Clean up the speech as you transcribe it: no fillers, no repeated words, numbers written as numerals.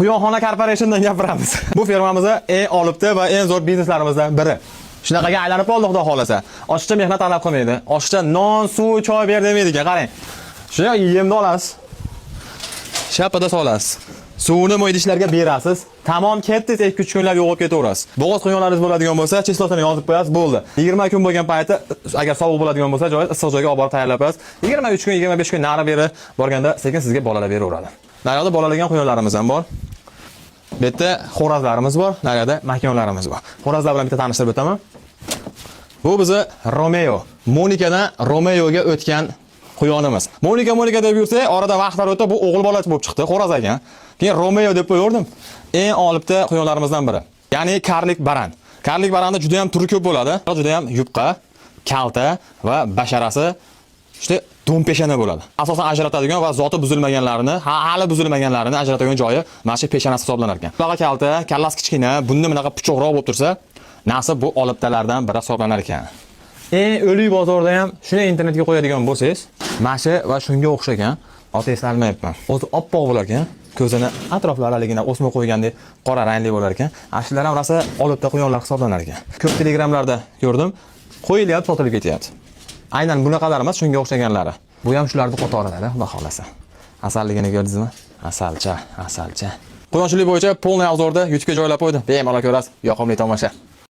Quyonxona Corporationdan gapiramiz. Bu firmamizning eng olibdi va eng zo'r bizneslarimizdan biri. Shunaqaga aylanib qoldi xudo xolasa. Oshcha mehnat talab qilmaydi. Oshcha non, suv, choy ber demaydi-ku, qarang. Shunday yemni olasiz. Shapada solasiz. Suvni mo'ydishlarga berasiz. Tamom ketdi, 2-3 kunlab yo'qolib ketaverasiz. Bo'g'oz quyonlaringiz bo'ladigan bo'lsa, chislotani yozib qo'yasiz, bo'ldi. 20 kun bo'lgan payti agar sovuq bo'ladigan bo'lsa, joy issiq joyga olib borib tayyorlab qo'yasiz. 23 kun, 25 kun nari beri borganda sekin sizga bolalar beraveradi. Naryoqda bolalagan quyonlarimiz ham bor. Bu yerda xo'razlarimiz bor, naryoqda makonlarimiz bor. Xo'razlar bilan bitta tanishtirib o'taman. Bu bizi Romeo. Monikadan Romeoga o'tgan quyonimiz. Monika deb yursak, orada vaqtlar o'tib bu o'g'il bola bo'lib chiqdi, xo'raz ekan. Keyin Romeo deb qo'yardim. Eng olibda quyonlarimizdan biri. Ya'ni karlik baran. Karlik baranda juda ham turi ko'p bo'ladi. Juda ham yupqa, kalta va basharasi işte do'mpeshana bo'ladi. Asosan ajratadigan va zoti buzilmaganlarini, hali buzilmaganlarini ajratadigan joyi mana shu peshanasi hisoblanar ekan. Bunaqa kalta, kallasi kichkina, bunda bunaqa puchoqroq bo'lib tursa, nasib bu olibtalardan biri hisoblanar ekan. O'lik bozorda ham shuni internetga qo'yadigan bo'lsangiz, mashi va shunga o'xshagan, oti eslolmayapman. O'zi oppoq bo'lar ekan, ko'zini atroflariligina o'sma qo'ygandek qora rangli bo'lar ekan. Ashlar ham rosa olibta quyonlar hisoblanar ekan. Ko'p telegramlarda ko'rdim, qo'yilyapti, sotilib ketyapti. Aynan bunaqalar emas, shunga o'xshaganlari. Bu ham shularning qatorida, xudo xolasa. Asalligini ko'rdingizmi? Asalcha. Quyonchilik bo'yicha polniy obzorda YouTube'ga joylab qo'ydim. Bemalol ko'rasiz. Yoqimli tomosha.